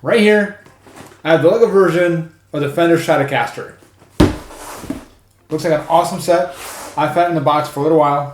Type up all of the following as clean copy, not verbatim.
Right here, I have the Lego version of the Fender Stratocaster. Looks like an awesome set. I've had it in the box for a little while.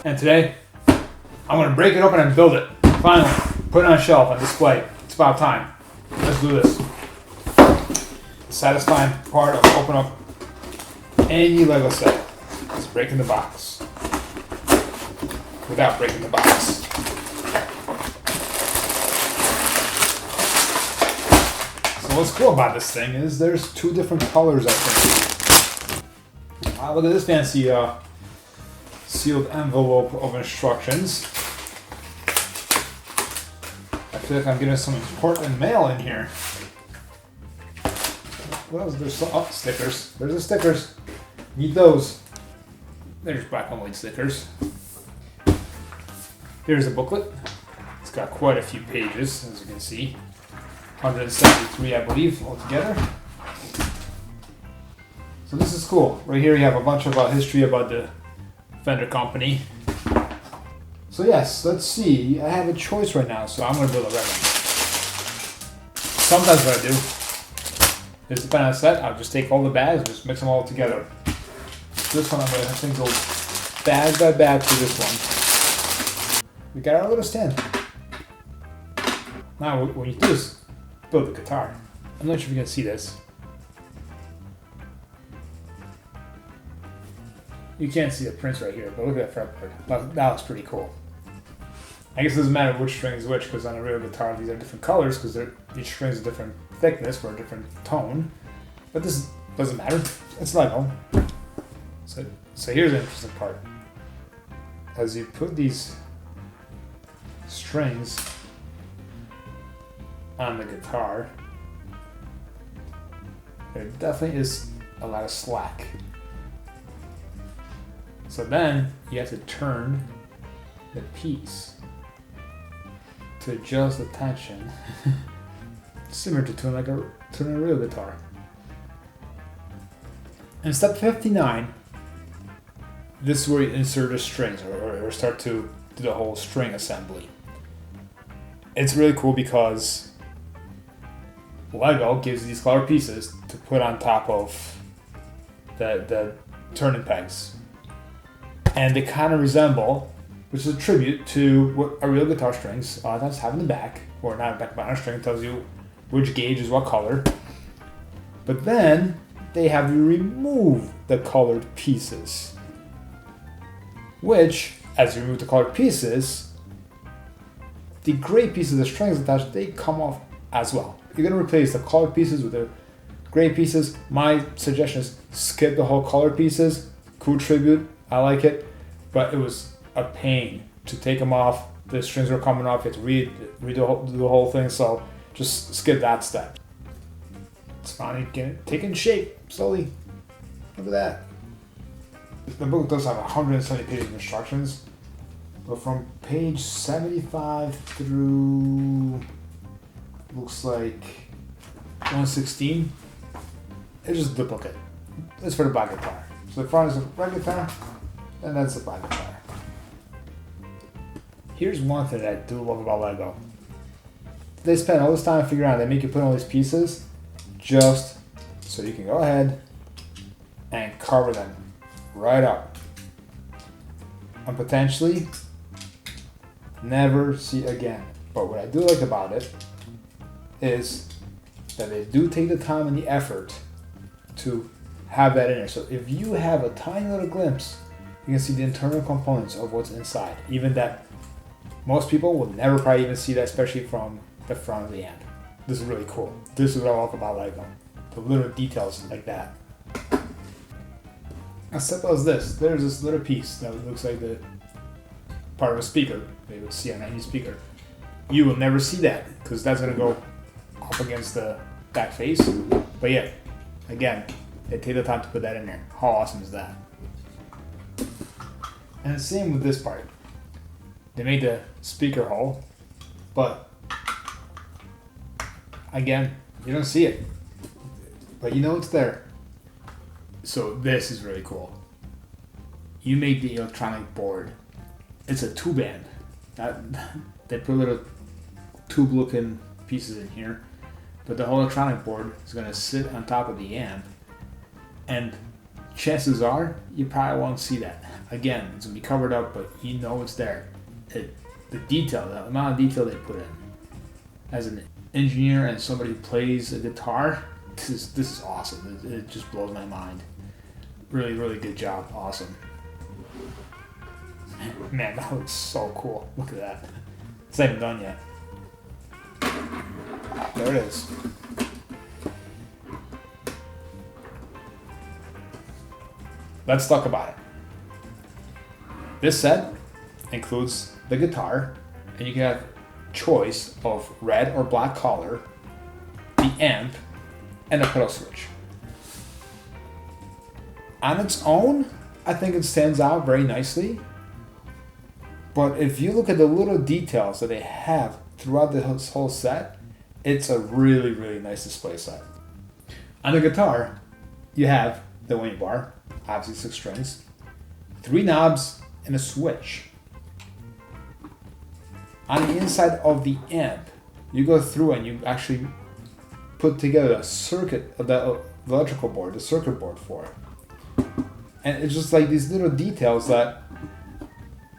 And today, I'm going to break it open and build it. Finally, put it on a shelf and display. It's about time. Let's do this. The satisfying part of opening up any Lego set is breaking the box. Without breaking the box. So what's cool about this thing is there's two different colors, I think. Look at this fancy sealed envelope of instructions. I feel like I'm getting some important mail in here. What else? There's some stickers. There's the stickers. Need those. There's black and white stickers. Here's the booklet. It's got quite a few pages, as you can see. 173, I believe, altogether. So this is cool. Right here you have a bunch of history about the Fender company. So yes, let's see. I have a choice right now, so I'm going to build a red one. Sometimes what I do is, depending on the set, I'll just take all the bags and just mix them all together. This one I'm going to have to go bag by bag to this one. We got our little stand. Now what you do is build the guitar. I'm not sure if you can see this. You can't see the prints right here, but look at that fretboard. That looks pretty cool. I guess it doesn't matter which string is which, because on a real guitar these are different colors, because each string is a different thickness for a different tone. But this doesn't matter. It's Lego. So here's the interesting part. As you put these strings on the guitar, there definitely is a lot of slack. So then you have to turn the piece to adjust the tension, similar to tuning a real guitar. In step 59, this is where you insert the strings or start to do the whole string assembly. It's really cool because Lego gives these color pieces to put on top of the turning pegs. And they kind of resemble, which is a tribute to what a real guitar strings sometimes have in the back, or not in the back, but on a string tells you which gauge is what color. But then they have you remove the colored pieces, which, as you remove the colored pieces, the gray pieces of the strings attached, they come off as well. You're going to replace the colored pieces with the gray pieces. My suggestion is skip the whole colored pieces. Cool tribute, I like it, but it was a pain to take them off. The strings were coming off. You had to redo the whole thing, so just skip that step. It's finally taking shape slowly. Look at that. The book does have 170 pages of instructions, but from page 75 through, looks like 116, it's just a duplicate. It's for the black guitar. So the front is a red guitar, and that's the black guitar. Here's one thing that I do love about Lego. They spend all this time figuring out, they make you put all these pieces just so you can go ahead and cover them right up. And potentially never see again. But what I do like about it is that they do take the time and the effort to have that in there. So if you have a tiny little glimpse, you can see the internal components of what's inside. Even that most people will never probably even see that, especially from the front of the end. This is really cool. This is what I love about Lego. The little details like that. As simple as this. There's this little piece that looks like the part of a speaker that you would see on any speaker. You will never see that because that's going to go up against the back face. But yeah, again, they take the time to put that in there. How awesome is that? And the same with this part. They made the speaker hole, but again, you don't see it, but you know it's there. So this is really cool. You make the electronic board. It's a two band. They put little tube looking pieces in here. but the whole electronic board is going to sit on top of the amp, and chances are you probably won't see that. Again, it's going to be covered up, but you know it's there. The detail, the amount of detail they put in. As an engineer and somebody who plays a guitar, this is awesome. It just blows my mind. Really, really good job. Awesome. Man, that looks so cool. Look at that. It's not even done yet. There it is. Let's talk about it. This set includes the guitar, and you can have choice of red or black color, the amp, and a pedal switch. On its own, I think it stands out very nicely. But if you look at the little details that they have throughout this whole set, it's a really, really nice display set. On the guitar, you have the wing bar, obviously 6 strings, 3 knobs, and a switch. On the inside of the amp, you go through and you actually put together a circuit of the electrical board, the circuit board for it. And it's just like these little details that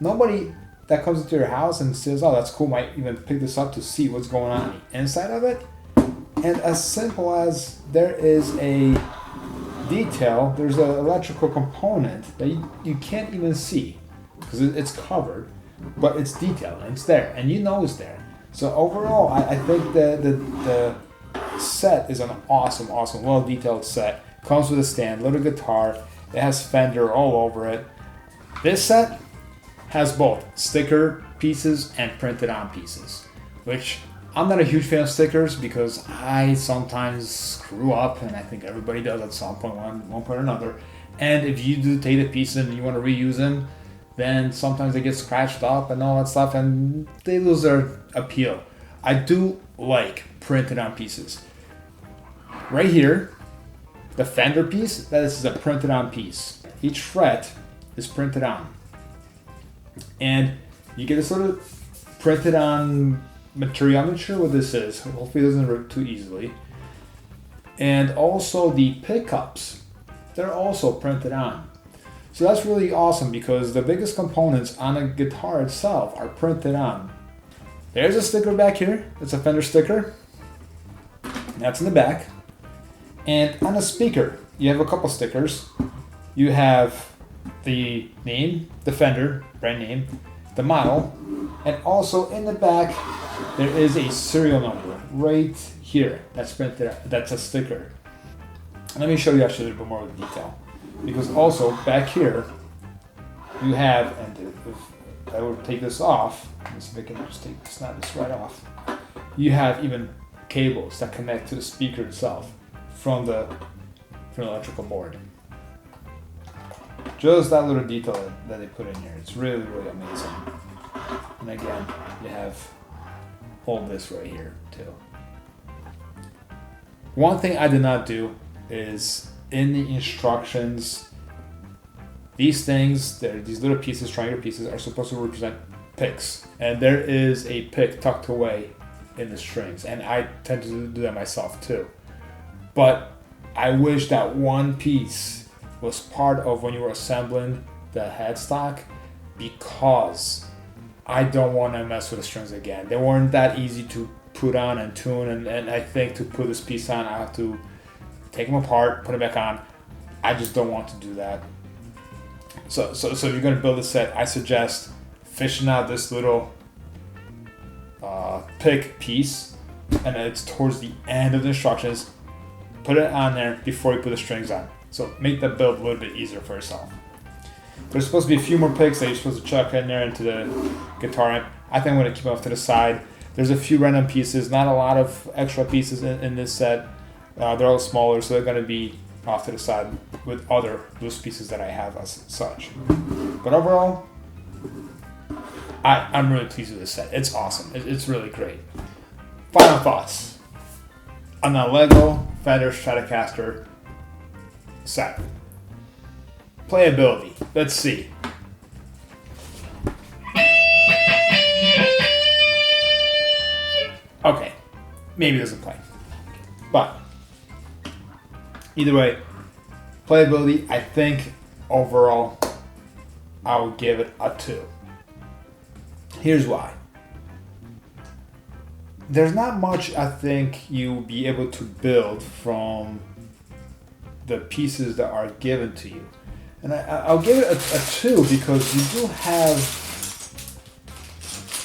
nobody that comes into your house and says, oh, that's cool, might even pick this up to see what's going on the inside of it. And as simple as there is a detail, there's an electrical component that you can't even see because it's covered, but it's detailed and it's there, and you know it's there. So overall, I think the set is an awesome, well-detailed set. Comes with a stand, little guitar. It has Fender all over it. This set has both sticker pieces and printed on pieces, which I'm not a huge fan of stickers because I sometimes screw up, and I think everybody does at some point, one point or another. And if you do take the pieces and you want to reuse them, then sometimes they get scratched up and all that stuff, and they lose their appeal. I do like printed on pieces. Right here, the Fender piece, this is a printed on piece. Each fret is printed on. And you get this little printed on material. I'm not sure what this is. Hopefully it doesn't rip too easily. And also the pickups, they're also printed on. So that's really awesome because the biggest components on a guitar itself are printed on. There's a sticker back here. It's a Fender sticker. That's in the back. And on a speaker, you have a couple stickers. You have the name, the Fender brand name, the model, and also in the back there is a serial number right here. That's printed. That's a sticker. Let me show you actually a little bit more of the detail, because also back here you have, and if I would take this off, let's see if I can just snap this right off. You have even cables that connect to the speaker itself from the electrical board. Just that little detail that they put in here, it's really, really amazing. And again, you have all this right here too. One thing I did not do is in the instructions, these things, these little pieces, triangular pieces, are supposed to represent picks. And there is a pick tucked away in the strings, and I tend to do that myself too. But I wish that one piece was part of when you were assembling the headstock, because I don't want to mess with the strings again. They weren't that easy to put on and tune, and I think to put this piece on, I have to take them apart, put it back on. I just don't want to do that. So if you're going to build a set, I suggest fishing out this little pick piece, and it's towards the end of the instructions. Put it on there before you put the strings on. So make that build a little bit easier for yourself. There's supposed to be a few more picks that you're supposed to chuck in there into the guitar amp. I think I'm going to keep them off to the side. There's a few random pieces, not a lot of extra pieces in this set. They're all smaller, so they're going to be off to the side with other loose pieces that I have as such. But overall, I'm really pleased with this set. It's awesome. It's really great. Final thoughts on the Lego Fender Stratocaster set. Playability. Let's see. Okay, maybe it doesn't play. But either way, playability, I think overall, I would give it a 2. Here's why. There's not much I think you'll be able to build from the pieces that are given to you. And I'll give it a 2 because you do have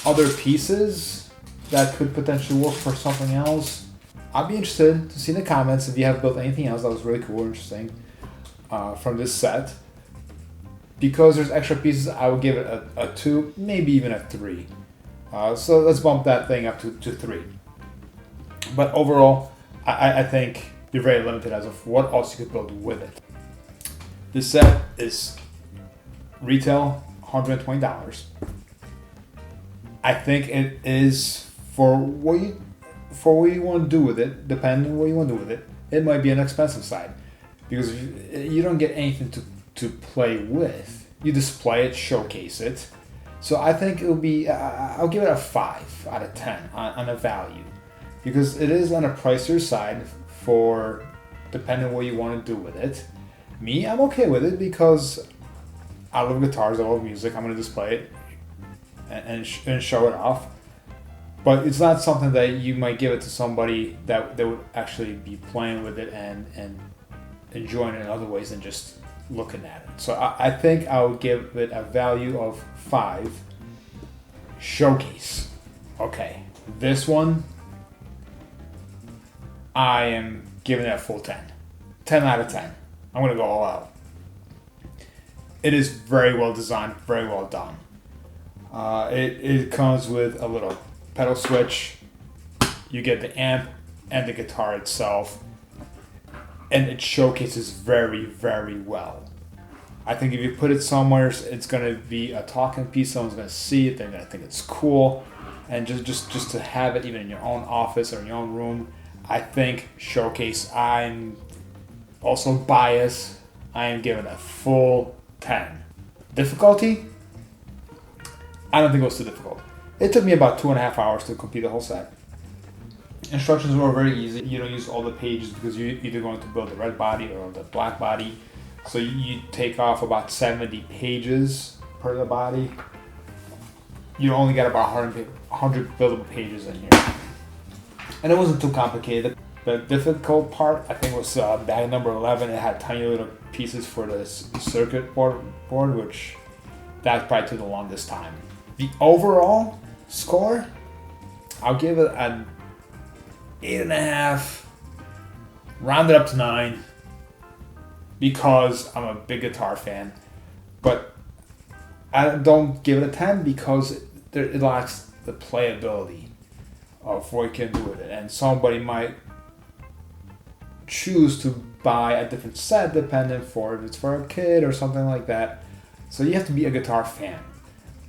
other pieces that could potentially work for something else. I'd be interested to see in the comments if you have built anything else that was really cool or interesting from this set. Because there's extra pieces, I would give it a 2, maybe even a 3. So let's bump that thing up to 3. But overall, I think you're very limited as of what else you could build with it. This set is retail $120. I think it is for what you want to do with it. Depending on what you want to do with it, it might be an expensive side because you don't get anything to play with. You display it, showcase it. So I think it'll be. I'll give it a 5 out of 10 on a value because it is on a pricier side for depending on what you want to do with it. Me, I'm okay with it because I love guitars, I love music. I'm gonna display it and show it off. But it's not something that you might give it to somebody that would actually be playing with it and enjoying it in other ways than just looking at it. So I think I would give it a value of 5. Showcase. Okay, this one I am giving it a full 10. 10 out of 10. I'm gonna go all out. It is very well designed, very well done. It comes with a little pedal switch. You get the amp and the guitar itself, and it showcases very, very well. I think if you put it somewhere, it's gonna be a talking piece. Someone's gonna see it, they're gonna think it's cool, and just to have it even in your own office or in your own room, I think showcase. I'm also biased. I am giving a full 10. Difficulty? I don't think it was too difficult. It took me about 2.5 hours to complete the whole set. Instructions were very easy. You don't use all the pages because you're either going to build the red body or the black body. So you take off about 70 pages per the body. You only got about 100 buildable pages in here. And it wasn't too complicated. The difficult part, I think, was bag number 11. It had tiny little pieces for the circuit board, which that probably took the longest time. The overall score, I'll give it an 8.5, rounded up to 9, because I'm a big guitar fan. But I don't give it a 10 because it lacks the playability of what you can do with it. And somebody might choose to buy a different set depending for if it's for a kid or something like that. So you have to be a guitar fan.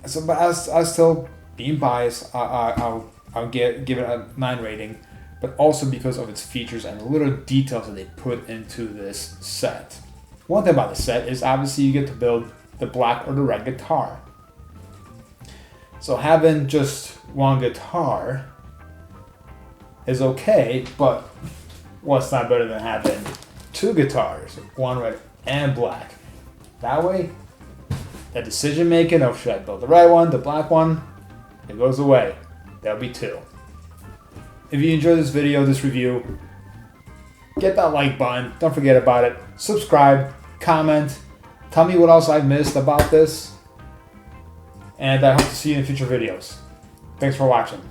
So, but I still, being biased, I'll give it a 9 rating, but also because of its features and the little details that they put into this set. One thing about the set is obviously you get to build the black or the red guitar. So having just one guitar is okay, but what's not better than having 2 guitars, one red and black? That way, the decision making of should I build the red one, the black one, it goes away. There'll be 2. If you enjoyed this video, this review, get that like button. Don't forget about it. Subscribe, comment, tell me what else I missed about this. And I hope to see you in future videos. Thanks for watching.